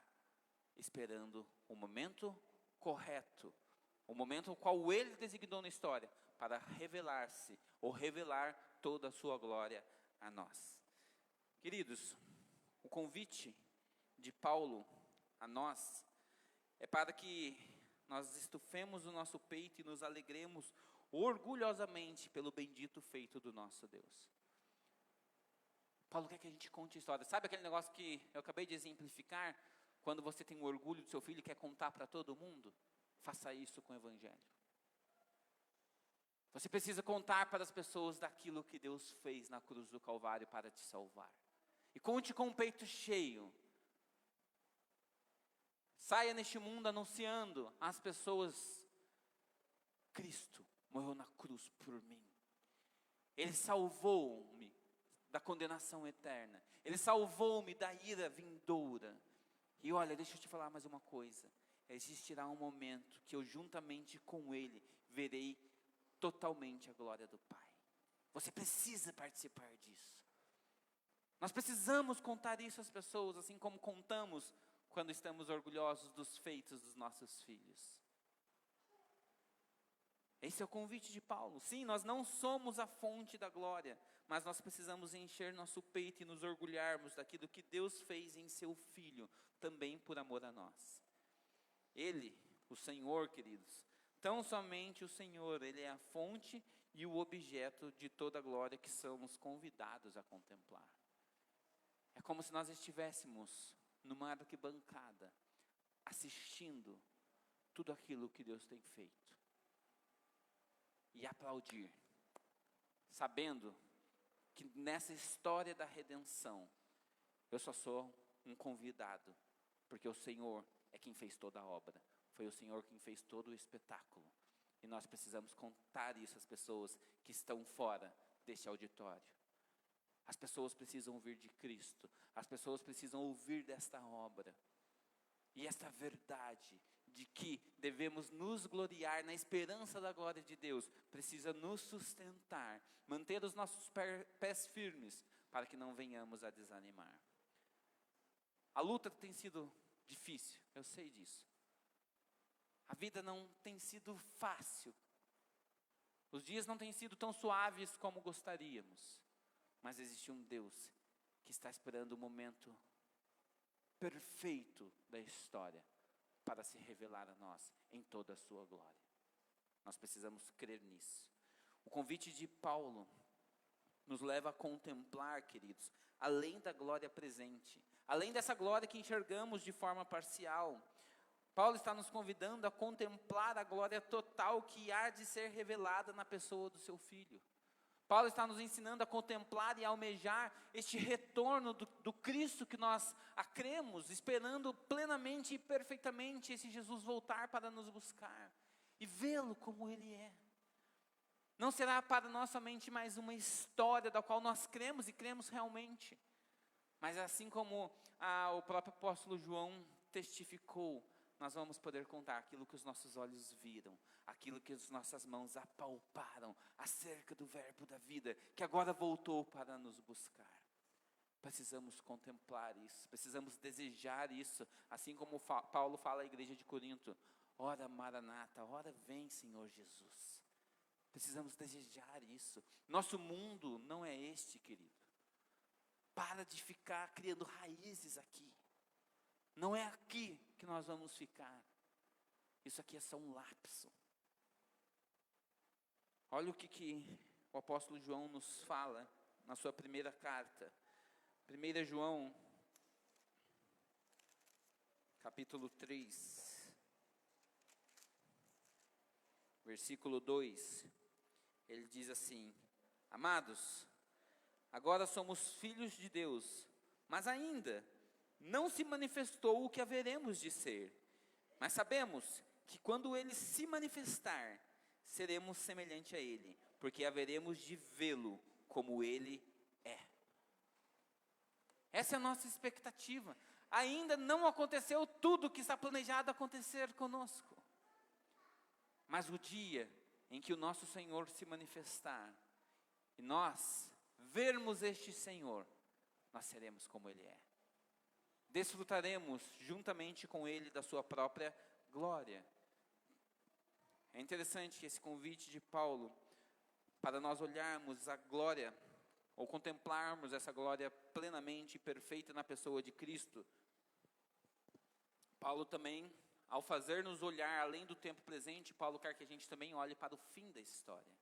esperando o momento correto, o momento no qual Ele designou na história, para revelar-se, ou revelar toda a sua glória a nós. Queridos, o convite de Paulo a nós é para que nós estufemos o nosso peito e nos alegremos orgulhosamente pelo bendito feito do nosso Deus. Paulo quer que a gente conte história. Sabe aquele negócio que eu acabei de exemplificar? Quando você tem o orgulho do seu filho e quer contar para todo mundo? Faça isso com o Evangelho. Você precisa contar para as pessoas daquilo que Deus fez na cruz do Calvário para te salvar. E conte com o peito cheio. Saia neste mundo anunciando às pessoas: Cristo morreu na cruz por mim. Ele salvou-me da condenação eterna. Ele salvou-me da ira vindoura. E olha, deixa eu te falar mais uma coisa. Existirá um momento que eu juntamente com Ele verei totalmente a glória do Pai. Você precisa participar disso. Nós precisamos contar isso às pessoas, assim como contamos quando estamos orgulhosos dos feitos dos nossos filhos. Esse é o convite de Paulo. Sim, nós não somos a fonte da glória, mas nós precisamos encher nosso peito e nos orgulharmos daquilo que Deus fez em seu Filho, também por amor a nós. Ele, o Senhor, queridos, tão somente o Senhor, Ele é a fonte e o objeto de toda a glória que somos convidados a contemplar. É como se nós estivéssemos numa arquibancada, assistindo tudo aquilo que Deus tem feito. E aplaudir, sabendo que nessa história da redenção, eu só sou um convidado, porque o Senhor é quem fez toda a obra. Foi o Senhor quem fez todo o espetáculo. E nós precisamos contar isso às pessoas que estão fora deste auditório. As pessoas precisam ouvir de Cristo. As pessoas precisam ouvir desta obra. E esta verdade de que devemos nos gloriar na esperança da glória de Deus, precisa nos sustentar, manter os nossos pés firmes, para que não venhamos a desanimar. A luta tem sido difícil, eu sei disso. A vida não tem sido fácil. Os dias não têm sido tão suaves como gostaríamos. Mas existe um Deus que está esperando o momento perfeito da história para se revelar a nós em toda a sua glória. Nós precisamos crer nisso. O convite de Paulo nos leva a contemplar, queridos, além da glória presente, além dessa glória que enxergamos de forma parcial, Paulo está nos convidando a contemplar a glória total que há de ser revelada na pessoa do seu Filho. Paulo está nos ensinando a contemplar e almejar este retorno do Cristo que nós cremos, esperando plenamente e perfeitamente esse Jesus voltar para nos buscar e vê-lo como Ele é. Não será para nós somente mais uma história da qual nós cremos e cremos realmente, mas assim como o próprio apóstolo João testificou, nós vamos poder contar aquilo que os nossos olhos viram, aquilo que as nossas mãos apalparam acerca do verbo da vida, que agora voltou para nos buscar. Precisamos contemplar isso, precisamos desejar isso, assim como Paulo fala à igreja de Corinto: ora Maranata, ora vem Senhor Jesus. Precisamos desejar isso. Nosso mundo não é este, querido. Para de ficar criando raízes aqui. Não é aqui que nós vamos ficar. Isso aqui é só um lapso. Olha o que o apóstolo João nos fala na sua primeira carta. 1 João, capítulo 3, versículo 2. Ele diz assim: amados, agora somos filhos de Deus, mas ainda não se manifestou o que haveremos de ser. Mas sabemos que quando Ele se manifestar, seremos semelhante a Ele, porque haveremos de vê-lo como Ele é. Essa é a nossa expectativa. Ainda não aconteceu tudo o que está planejado acontecer conosco. Mas o dia em que o nosso Senhor se manifestar, e nós vermos este Senhor, nós seremos como Ele é. Desfrutaremos juntamente com Ele da sua própria glória. É interessante que esse convite de Paulo, para nós olharmos a glória, ou contemplarmos essa glória plenamente e perfeita na pessoa de Cristo, Paulo também, ao fazer-nos olhar além do tempo presente, Paulo quer que a gente também olhe para o fim da história.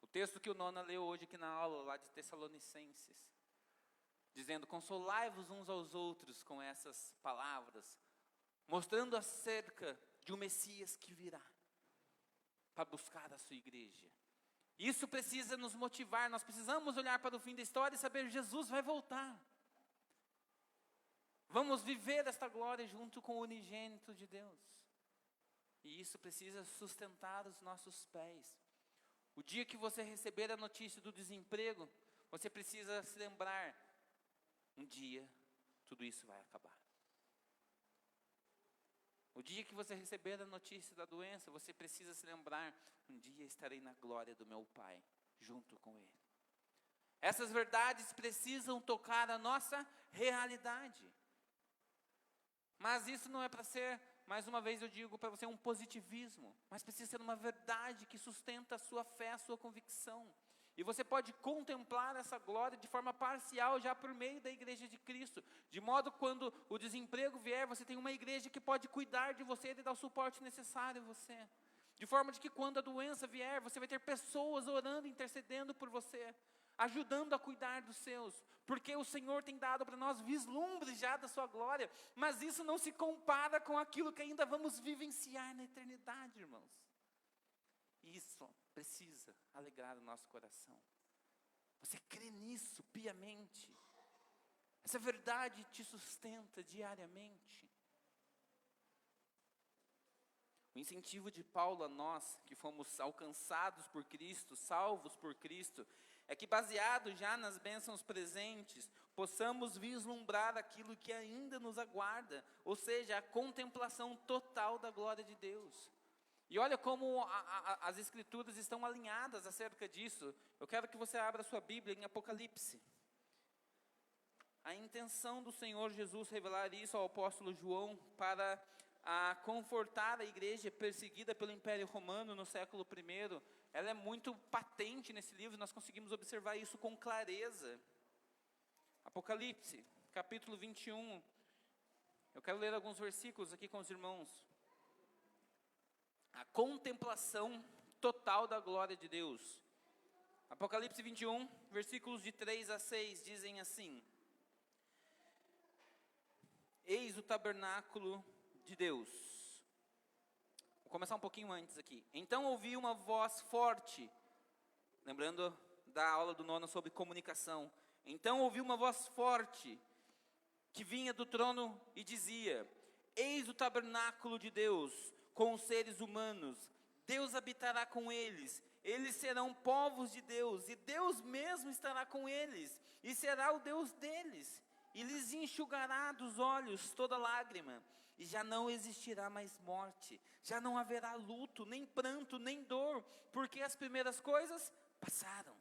O texto que o Nona leu hoje aqui na aula, lá de Tessalonicenses, dizendo: consolai-vos uns aos outros com essas palavras, mostrando acerca de um Messias que virá para buscar a sua igreja. Isso precisa nos motivar, nós precisamos olhar para o fim da história e saber que Jesus vai voltar. Vamos viver esta glória junto com o unigênito de Deus. E isso precisa sustentar os nossos pés. O dia que você receber a notícia do desemprego, você precisa se lembrar: um dia tudo isso vai acabar. O dia que você receber a notícia da doença, você precisa se lembrar: um dia estarei na glória do meu Pai, junto com Ele. Essas verdades precisam tocar a nossa realidade. Mas isso não é para ser, mais uma vez eu digo para você, um positivismo, mas precisa ser uma verdade que sustenta a sua fé, a sua convicção. E você pode contemplar essa glória de forma parcial já por meio da igreja de Cristo. De modo que quando o desemprego vier, você tem uma igreja que pode cuidar de você e dar o suporte necessário a você. De forma de que quando a doença vier, você vai ter pessoas orando, intercedendo por você, ajudando a cuidar dos seus. Porque o Senhor tem dado para nós vislumbres já da sua glória, mas isso não se compara com aquilo que ainda vamos vivenciar na eternidade, irmãos. Isso precisa alegrar o nosso coração. Você crê nisso piamente? Essa verdade te sustenta diariamente? O incentivo de Paulo a nós, que fomos alcançados por Cristo, salvos por Cristo, é que, baseado já nas bênçãos presentes, possamos vislumbrar aquilo que ainda nos aguarda, ou seja, a contemplação total da glória de Deus. E olha como as Escrituras estão alinhadas acerca disso. Eu quero que você abra sua Bíblia em Apocalipse. A intenção do Senhor Jesus revelar isso ao apóstolo João para confortar a igreja perseguida pelo Império Romano no século I, ela é muito patente nesse livro, nós conseguimos observar isso com clareza. Apocalipse, capítulo 21, eu quero ler alguns versículos aqui com os irmãos. A contemplação total da glória de Deus. Apocalipse 21, versículos de 3 a 6, dizem assim: eis o tabernáculo de Deus. Vou começar um pouquinho antes aqui. Então ouvi uma voz forte, lembrando da aula do Nono sobre comunicação. Então ouvi uma voz forte, que vinha do trono e dizia: eis o tabernáculo de Deus, com os seres humanos. Deus habitará com eles, eles serão povos de Deus, e Deus mesmo estará com eles, e será o Deus deles, e lhes enxugará dos olhos toda lágrima, e já não existirá mais morte, já não haverá luto, nem pranto, nem dor, porque as primeiras coisas passaram.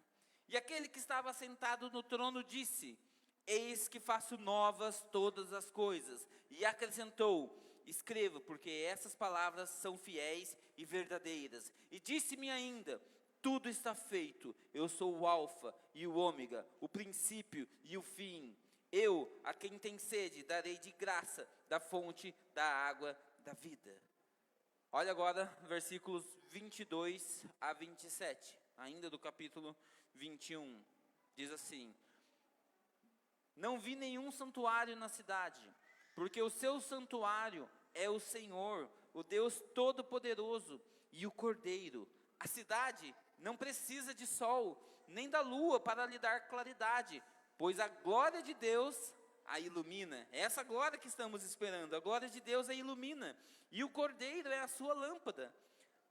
E aquele que estava sentado no trono disse: eis que faço novas todas as coisas. E acrescentou: escreva, porque essas palavras são fiéis e verdadeiras. E disse-me ainda: tudo está feito, eu sou o alfa e o ômega, o princípio e o fim. Eu, a quem tem sede, darei de graça da fonte da água da vida. Olha agora versículos 22 a 27, ainda do capítulo 21. Diz assim: não vi nenhum santuário na cidade, porque o seu santuário é o Senhor, o Deus Todo-Poderoso e o Cordeiro. A cidade não precisa de sol, nem da lua para lhe dar claridade, pois a glória de Deus a ilumina. É essa glória que estamos esperando, a glória de Deus a ilumina, e o Cordeiro é a sua lâmpada.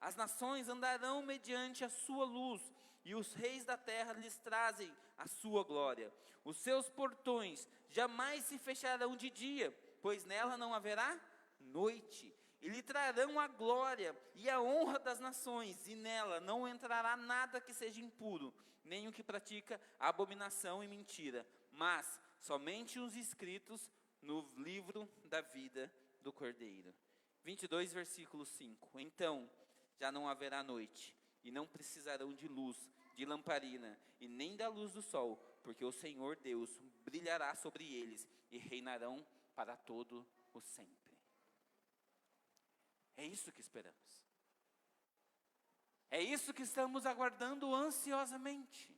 As nações andarão mediante a sua luz, e os reis da terra lhes trazem a sua glória. Os seus portões jamais se fecharão de dia, pois nela não haverá noite. E lhe trarão a glória e a honra das nações, e nela não entrará nada que seja impuro, nem o que pratica abominação e mentira, mas somente os inscritos no livro da vida do Cordeiro. 22, versículo 5. Então já não haverá noite, e não precisarão de luz, de lamparina, e nem da luz do sol, porque o Senhor Deus brilhará sobre eles, e reinarão para todo o sempre. É isso que esperamos. É isso que estamos aguardando ansiosamente.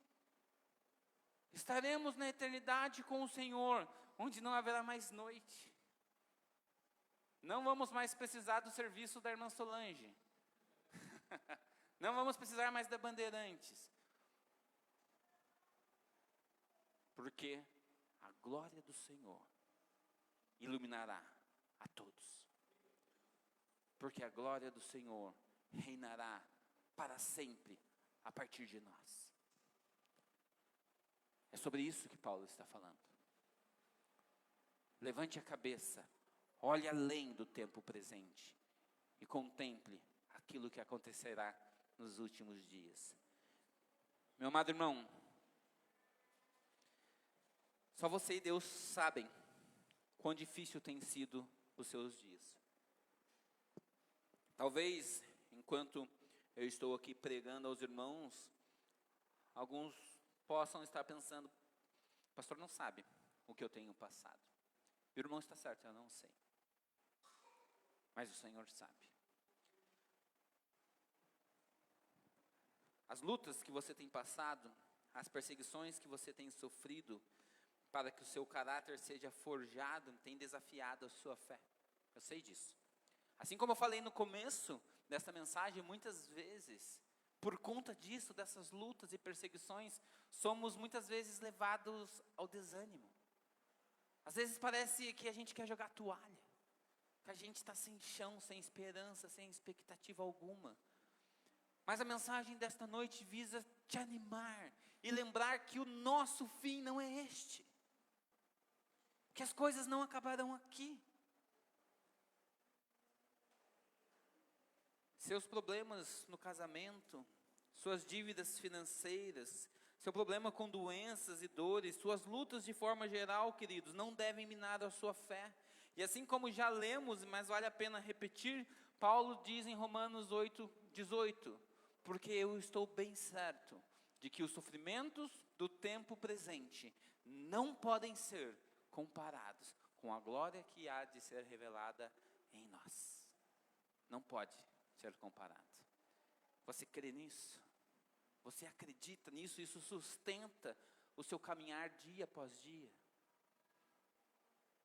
Estaremos na eternidade com o Senhor, onde não haverá mais noite. Não vamos mais precisar do serviço da irmã Solange. Não vamos precisar mais da Bandeirantes. Porque a glória do Senhor iluminará a todos. Porque a glória do Senhor reinará para sempre a partir de nós. É sobre isso que Paulo está falando. Levante a cabeça, olhe além do tempo presente e contemple aquilo que acontecerá nos últimos dias. Meu amado irmão, só você e Deus sabem quão difícil tem sido os seus dias. Talvez, enquanto eu estou aqui pregando aos irmãos, alguns possam estar pensando, o pastor não sabe o que eu tenho passado. O irmão está certo, eu não sei. Mas o Senhor sabe. As lutas que você tem passado, as perseguições que você tem sofrido, para que o seu caráter seja forjado, tem desafiado a sua fé. Eu sei disso. Assim como eu falei no começo desta mensagem, muitas vezes, por conta disso, dessas lutas e perseguições, somos muitas vezes levados ao desânimo. Às vezes parece que a gente quer jogar toalha, que a gente está sem chão, sem esperança, sem expectativa alguma. Mas a mensagem desta noite visa te animar e lembrar que o nosso fim não é este. Que as coisas não acabarão aqui. Seus problemas no casamento, suas dívidas financeiras, seu problema com doenças e dores, suas lutas de forma geral, queridos, não devem minar a sua fé. E assim como já lemos, mas vale a pena repetir, Paulo diz em Romanos 8:18, porque eu estou bem certo de que os sofrimentos do tempo presente não podem ser comparados com a glória que há de ser revelada em nós. Não pode ser comparado. Você crê nisso? Você acredita nisso? Isso sustenta o seu caminhar dia após dia.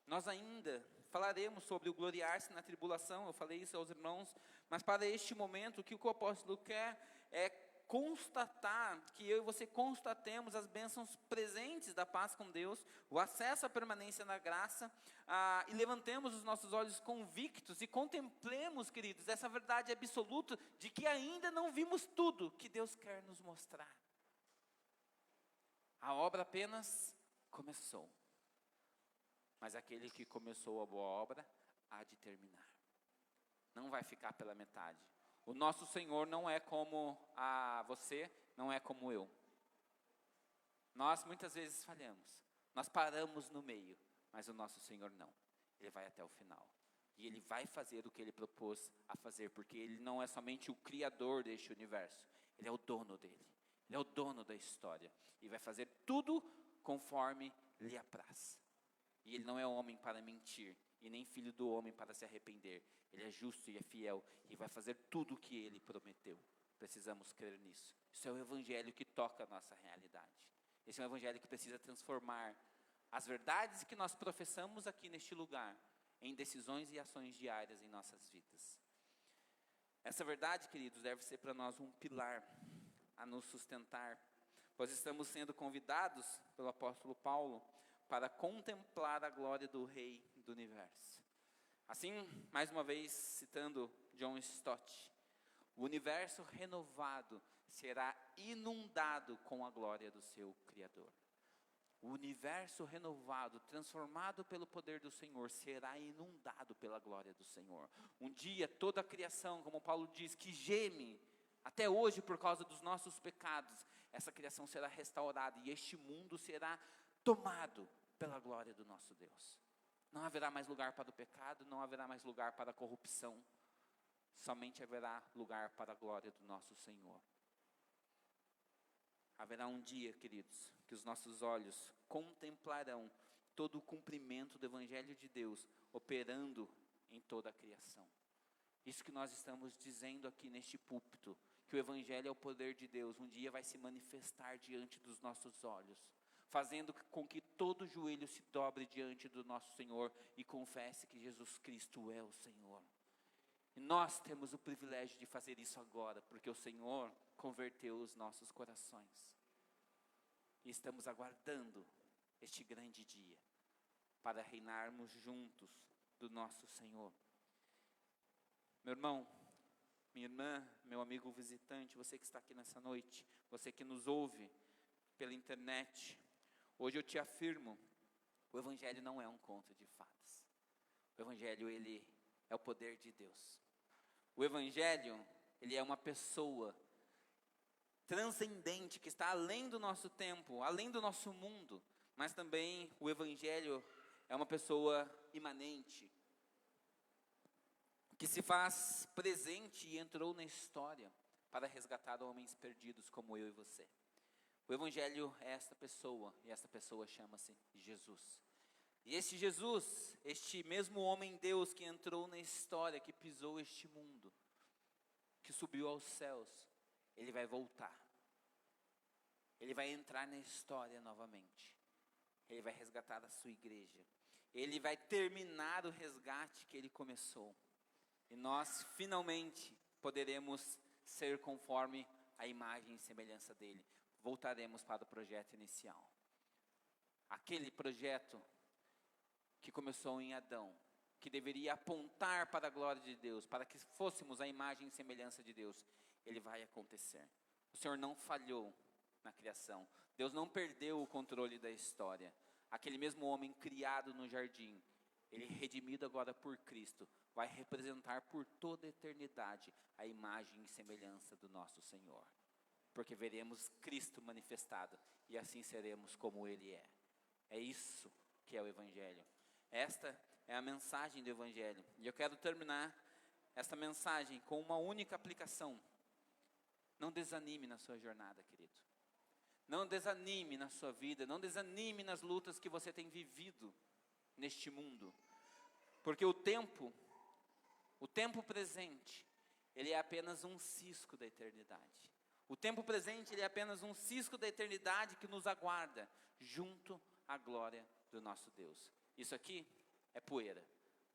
Nós ainda falaremos sobre o gloriar-se na tribulação, eu falei isso aos irmãos, mas para este momento, o que o apóstolo quer é constatar, que eu e você constatemos as bênçãos presentes da paz com Deus, o acesso à permanência na graça, e levantemos os nossos olhos convictos e contemplemos, queridos, essa verdade absoluta de que ainda não vimos tudo que Deus quer nos mostrar. A obra apenas começou, mas aquele que começou a boa obra há de terminar. Não vai ficar pela metade. O nosso Senhor não é como você, não é como eu. Nós muitas vezes falhamos, nós paramos no meio, mas o nosso Senhor não. Ele vai até o final. E Ele vai fazer o que Ele propôs a fazer, porque Ele não é somente o criador deste universo, Ele é o dono dele. Ele é o dono da história. E vai fazer tudo conforme lhe apraz. E Ele não é homem para mentir, e nem filho do homem para se arrepender. Ele é justo e é fiel, e vai fazer tudo o que Ele prometeu. Precisamos crer nisso. Isso é o evangelho que toca a nossa realidade. Esse é um evangelho que precisa transformar as verdades que nós professamos aqui neste lugar em decisões e ações diárias em nossas vidas. Essa verdade, queridos, deve ser para nós um pilar a nos sustentar, pois estamos sendo convidados pelo apóstolo Paulo para contemplar a glória do Rei do Universo. Assim, mais uma vez, citando John Stott, o universo renovado será inundado com a glória do seu Criador. O universo renovado, transformado pelo poder do Senhor, será inundado pela glória do Senhor. Um dia toda a criação, como Paulo diz, que geme até hoje por causa dos nossos pecados, essa criação será restaurada e este mundo será tomado pela glória do nosso Deus. Não haverá mais lugar para o pecado, não haverá mais lugar para a corrupção, somente haverá lugar para a glória do nosso Senhor. Haverá um dia, queridos, que os nossos olhos contemplarão todo o cumprimento do Evangelho de Deus operando em toda a criação. Isso que nós estamos dizendo aqui neste púlpito, que o Evangelho é o poder de Deus, um dia vai se manifestar diante dos nossos olhos, fazendo com que todo joelho se dobre diante do nosso Senhor e confesse que Jesus Cristo é o Senhor. E nós temos o privilégio de fazer isso agora, porque o Senhor converteu os nossos corações. E estamos aguardando este grande dia, para reinarmos juntos do nosso Senhor. Meu irmão, minha irmã, meu amigo visitante, você que está aqui nessa noite, você que nos ouve pela internet, hoje eu te afirmo, o Evangelho não é um conto de fadas. O Evangelho, ele é o poder de Deus. O Evangelho, ele é uma pessoa transcendente, que está além do nosso tempo, além do nosso mundo, mas também o Evangelho é uma pessoa imanente, que se faz presente e entrou na história para resgatar homens perdidos como eu e você. O Evangelho é esta pessoa, e esta pessoa chama-se Jesus. E este Jesus, este mesmo homem Deus que entrou na história, que pisou este mundo, que subiu aos céus, ele vai voltar. Ele vai entrar na história novamente. Ele vai resgatar a sua igreja. Ele vai terminar o resgate que ele começou. E nós finalmente poderemos ser conforme a imagem e semelhança dele. Voltaremos para o projeto inicial. Aquele projeto que começou em Adão, que deveria apontar para a glória de Deus, para que fôssemos a imagem e semelhança de Deus, ele vai acontecer. O Senhor não falhou na criação. Deus não perdeu o controle da história. Aquele mesmo homem criado no jardim, ele redimido agora por Cristo, vai representar por toda a eternidade a imagem e semelhança do nosso Senhor. Porque veremos Cristo manifestado e assim seremos como Ele é. É isso que é o Evangelho. Esta é a mensagem do Evangelho. E eu quero terminar esta mensagem com uma única aplicação. Não desanime na sua jornada, querido. Não desanime na sua vida, não desanime nas lutas que você tem vivido neste mundo. Porque o tempo presente, ele é apenas um cisco da eternidade. O tempo presente, ele é apenas um cisco da eternidade que nos aguarda, junto à glória do nosso Deus. Isso aqui é poeira,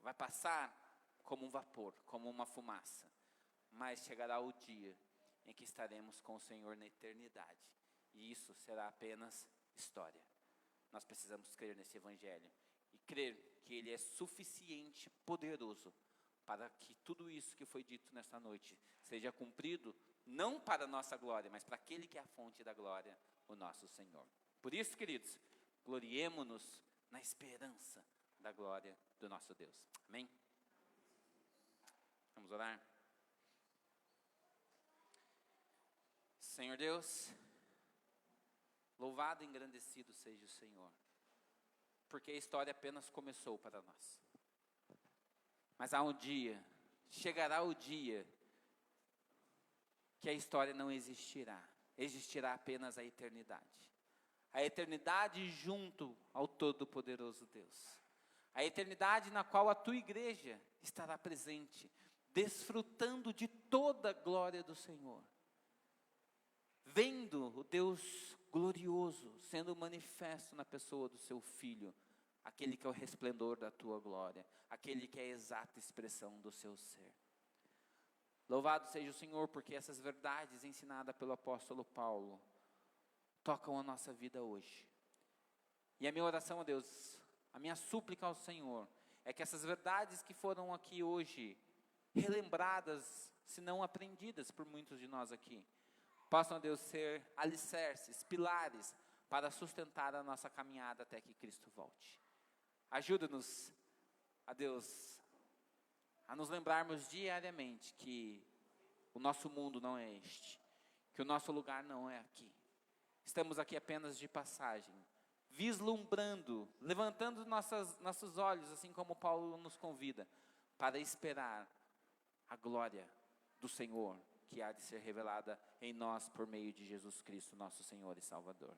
vai passar como um vapor, como uma fumaça. Mas chegará o dia em que estaremos com o Senhor na eternidade. E isso será apenas história. Nós precisamos crer nesse Evangelho. E crer que Ele é suficiente, poderoso, para que tudo isso que foi dito nesta noite seja cumprido, não para a nossa glória, mas para aquele que é a fonte da glória, o nosso Senhor. Por isso, queridos, gloriemo-nos na esperança da glória do nosso Deus. Amém? Vamos orar? Senhor Deus, louvado e engrandecido seja o Senhor, porque a história apenas começou para nós. Mas há um dia, chegará o dia, que a história não existirá. Existirá apenas a eternidade. A eternidade junto ao Todo-Poderoso Deus. A eternidade na qual a tua igreja estará presente, desfrutando de toda a glória do Senhor. Vendo o Deus glorioso sendo manifesto na pessoa do seu Filho, aquele que é o resplendor da tua glória, aquele que é a exata expressão do seu ser. Louvado seja o Senhor, porque essas verdades ensinadas pelo apóstolo Paulo tocam a nossa vida hoje. E a minha oração a Deus, a minha súplica ao Senhor, é que essas verdades que foram aqui hoje, relembradas, se não aprendidas por muitos de nós aqui, possam, Deus, ser alicerces, pilares, para sustentar a nossa caminhada até que Cristo volte. Ajuda-nos, a Deus, a nos lembrarmos diariamente que o nosso mundo não é este, que o nosso lugar não é aqui. Estamos aqui apenas de passagem, vislumbrando, levantando nossos olhos, assim como Paulo nos convida, para esperar a glória do Senhor, que há de ser revelada em nós por meio de Jesus Cristo, nosso Senhor e Salvador.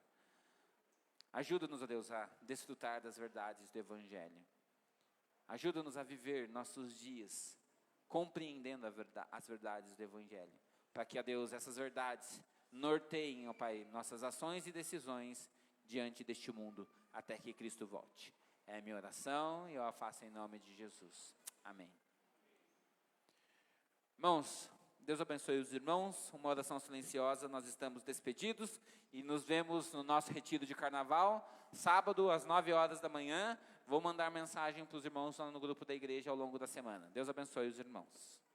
Ajuda-nos, ó Deus, a desfrutar das verdades do Evangelho. Ajuda-nos a viver nossos dias compreendendo as verdades do Evangelho. Para que, ó Deus, essas verdades norteiem, ó Pai, nossas ações e decisões diante deste mundo, até que Cristo volte. É a minha oração e eu a faço em nome de Jesus. Amém. Irmãos, Deus abençoe os irmãos, uma oração silenciosa, nós estamos despedidos e nos vemos no nosso retiro de carnaval, sábado às 9 horas da manhã. Vou mandar mensagem para os irmãos lá no grupo da igreja ao longo da semana. Deus abençoe os irmãos.